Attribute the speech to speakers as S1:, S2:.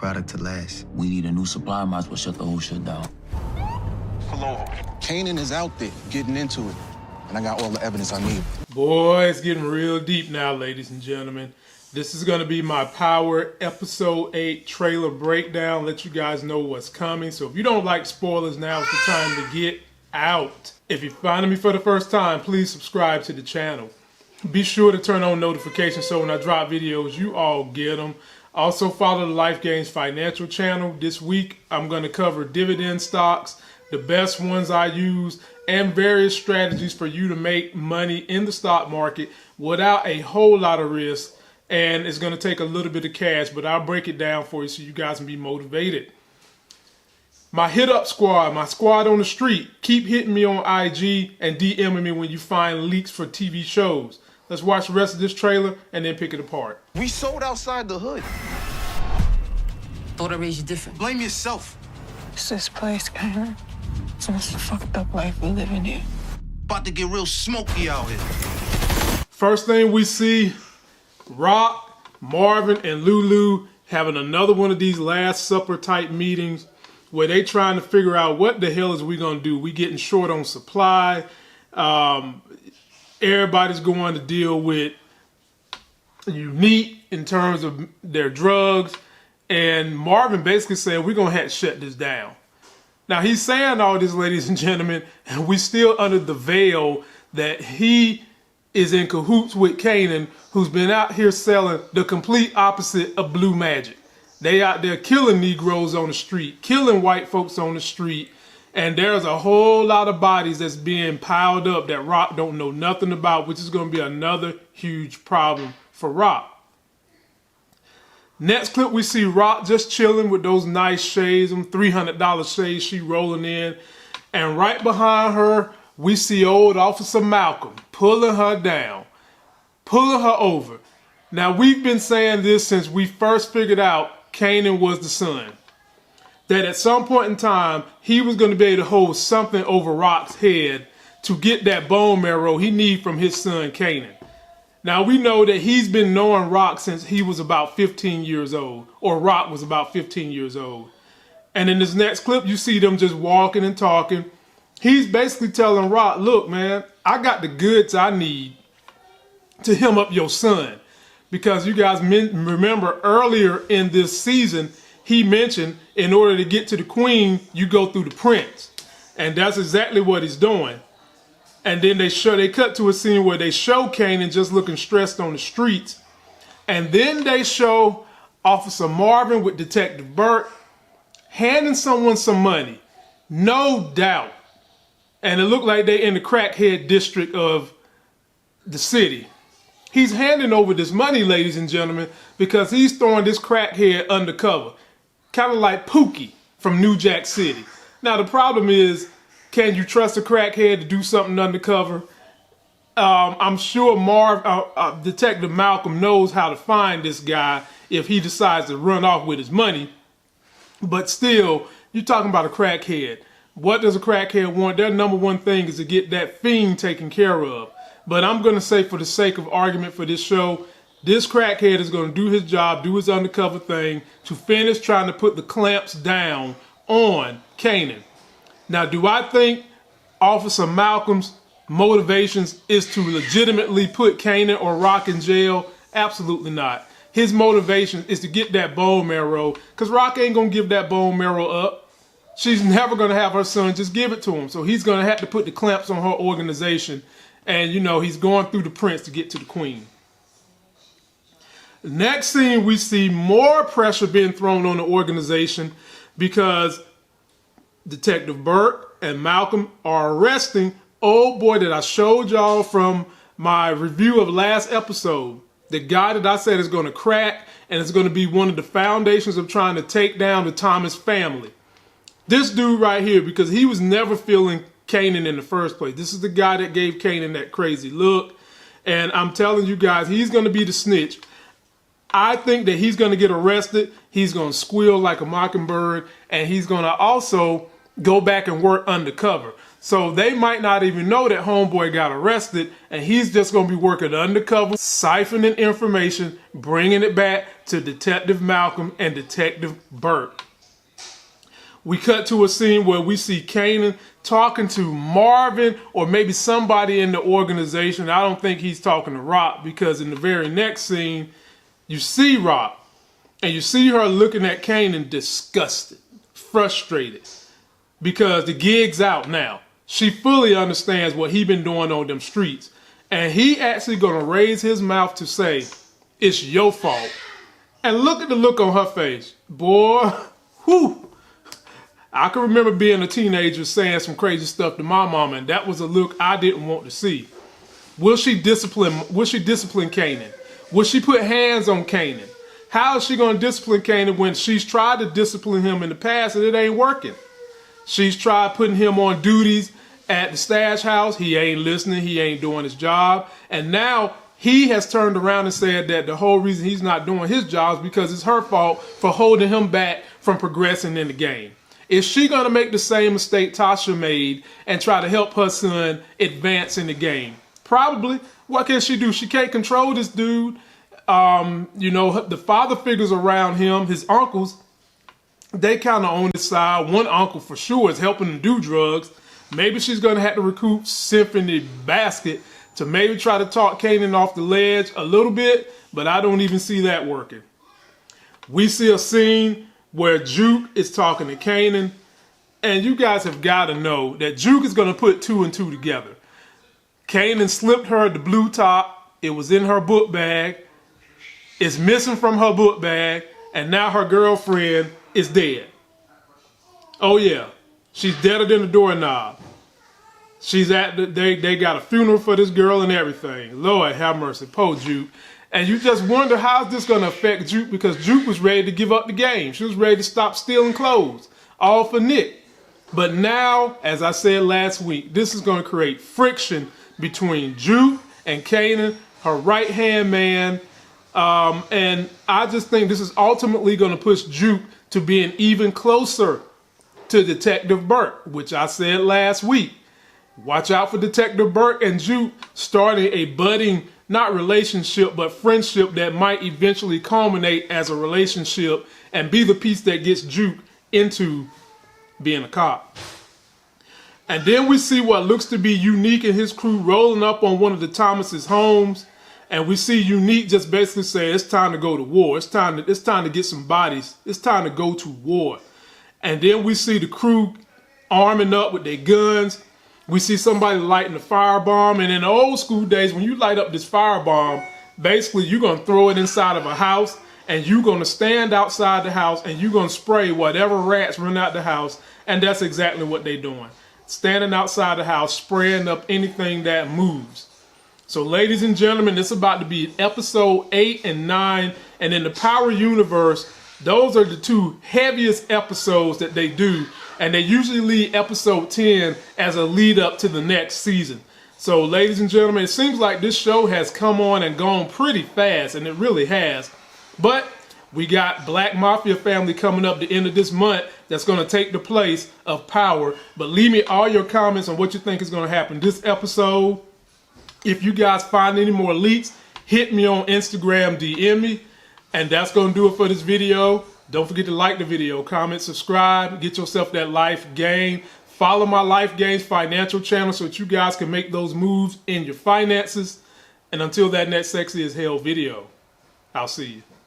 S1: product to last.
S2: We need a new supply, might as well shut the whole shit down.
S3: Pull over.
S4: Kanan is out there getting into it, and I got all the evidence I need.
S5: Boy, it's getting real deep now, ladies and gentlemen. This is going to be my Power Episode 8 trailer breakdown. Let you guys know what's coming. So if you don't like spoilers, now is the time to get out. If you're finding me for the first time, please subscribe to the channel. Be sure to turn on notifications so when I drop videos, you all get them. Also follow the Life Gains Financial channel. This week, I'm going to cover dividend stocks, the best ones I use, and various strategies for you to make money in the stock market without a whole lot of risk. And it's going to take a little bit of cash, but I'll break it down for you so you guys can be motivated. My hit up squad, my squad on the street, keep hitting me on IG and DMing me when you find leaks for TV shows. Let's watch the rest of this trailer and then pick it apart.
S4: We sold outside the hood.
S6: Thought I raised you different.
S4: Blame yourself.
S7: It's this place, Kanan. It's the fucked up life we live in here.
S4: About to get real smoky out here.
S5: First thing we see, Rock, Marvin, and Lulu having another one of these Last Supper type meetings where they trying to figure out what the hell is we gonna do. We getting short on supply. Everybody's going to deal with Unique in terms of their drugs. And Marvin basically said, we're going to have to shut this down. Now, he's saying all this, ladies and gentlemen, and we still under the veil that he is in cahoots with Kanan, who's been out here selling the complete opposite of blue magic. They out there killing Negroes on the street, killing white folks on the street. And there's a whole lot of bodies that's being piled up that Rock don't know nothing about, which is going to be another huge problem for Rock. Next clip, we see Rock just chilling with those nice shades, them $300 shades she rolling in. And right behind her, we see old Officer Malcolm pulling her down, pulling her over. Now, we've been saying this since we first figured out Kanan was the son. That at some point in time, he was going to be able to hold something over Rock's head to get that bone marrow he needs from his son, Kanan. Now, we know that he's been knowing Rock since he was about 15 years old, or Rock was about 15 years old. And in this next clip, you see them just walking and talking. He's basically telling Rock, look, man, I got the goods I need to hem up your son. Because you guys remember earlier in this season, he mentioned in order to get to the queen, you go through the prince. And that's exactly what he's doing. And then they cut to a scene where they show Kanan just looking stressed on the streets. And then they show Officer Marvin with Detective Burke handing someone some money. No doubt. And it looked like they in the crackhead district of the city. He's handing over this money, ladies and gentlemen, because he's throwing this crackhead undercover. Kind of like Pookie from New Jack City. Now, the problem is, can you trust a crackhead to do something undercover? I'm sure Detective Malcolm knows how to find this guy if he decides to run off with his money. But still, you're talking about a crackhead. What does a crackhead want? Their number one thing is to get that fiend taken care of. But I'm going to say, for the sake of argument for this show, this crackhead is going to do his job, do his undercover thing to finish trying to put the clamps down on Kanan. Now, do I think Officer Malcolm's motivations is to legitimately put Kanan or Rock in jail? Absolutely not. His motivation is to get that bone marrow, because Rock ain't going to give that bone marrow up. She's never going to have her son just give it to him. So he's going to have to put the clamps on her organization. And, you know, he's going through the prince to get to the queen. Next scene, we see more pressure being thrown on the organization because Detective Burke and Malcolm are arresting old boy that I showed y'all from my review of last episode. The guy that I said is going to crack and is going to be one of the foundations of trying to take down the Thomas family. This dude right here, because he was never feeling Kanan in the first place. This is the guy that gave Kanan that crazy look. And I'm telling you guys, he's going to be the snitch. I think that he's going to get arrested. He's going to squeal like a mockingbird. And he's going to also go back and work undercover. So they might not even know that homeboy got arrested. And he's just going to be working undercover, siphoning information, bringing it back back to Detective Malcolm and Detective Burke. We cut to a scene where we see Kanan talking to Marvin or maybe somebody in the organization. I don't think he's talking to Rock, because in the very next scene, you see Rock and you see her looking at Kanan disgusted, frustrated, because the gig's out now. She fully understands what he been doing on them streets. And he actually gonna raise his mouth to say, it's your fault. And look at the look on her face. Boy, whew. I can remember being a teenager saying some crazy stuff to my mama, and that was a look I didn't want to see. Will she discipline Kanan? Will she put hands on Kanan? How is she going to discipline Kanan when she's tried to discipline him in the past and it ain't working? She's tried putting him on duties at the stash house. He ain't listening. He ain't doing his job. And now he has turned around and said that the whole reason he's not doing his job is because it's her fault for holding him back from progressing in the game. Is she going to make the same mistake Tasha made and try to help her son advance in the game? Probably. What can she do? She can't control this dude. You know, the father figures around him, his uncles, they kind of on his side. One uncle for sure is helping him do drugs. Maybe she's going to have to recruit Symphony Basket to maybe try to talk Kanan off the ledge a little bit, but I don't even see that working. We see a scene where Juke is talking to Kanan, and you guys have got to know that Juke is going to put 2 and 2 together. Kanan slipped her the blue top. It was in her book bag. It's missing from her book bag, and now her girlfriend is dead. Oh yeah, she's deader than a doorknob. She's at they got a funeral for this girl and everything. Lord have mercy, poor Juke. And you just wonder, how's this going to affect Juke, because Juke was ready to give up the game. She was ready to stop stealing clothes, all for Nick. But now, as I said last week, this is going to create friction between Juke and Kanan, her right-hand man. And I just think this is ultimately going to push Juke to being even closer to Detective Burke, which I said last week. Watch out for Detective Burke and Juke starting a budding, not relationship, but friendship that might eventually culminate as a relationship and be the piece that gets Juke into being a cop. And then we see what looks to be Unique and his crew rolling up on one of the Thomas's homes. And we see Unique just basically say, it's time to go to war. It's time to get some bodies. It's time to go to war. And then we see the crew arming up with their guns. We see somebody lighting a firebomb. And in the old school days, when you light up this firebomb, basically you're going to throw it inside of a house, and you're going to stand outside the house and you're going to spray whatever rats run out the house. And that's exactly what they're doing. Standing outside the house, spraying up anything that moves. So ladies and gentlemen, this is about to be episode 8 and 9. And in the Power universe, those are the 2 heaviest episodes that they do. And they usually lead episode 10 as a lead up to the next season. So ladies and gentlemen, it seems like this show has come on and gone pretty fast, and it really has. But we got Black Mafia Family coming up the end of this month that's going to take the place of Power. But leave me all your comments on what you think is going to happen this episode. If you guys find any more leaks, hit me on Instagram, DM me. And that's going to do it for this video. Don't forget to like the video, comment, subscribe, get yourself that Life Gain. Follow my Life Gains financial channel so that you guys can make those moves in your finances. And until that next Sexy as Hell video, I'll see you.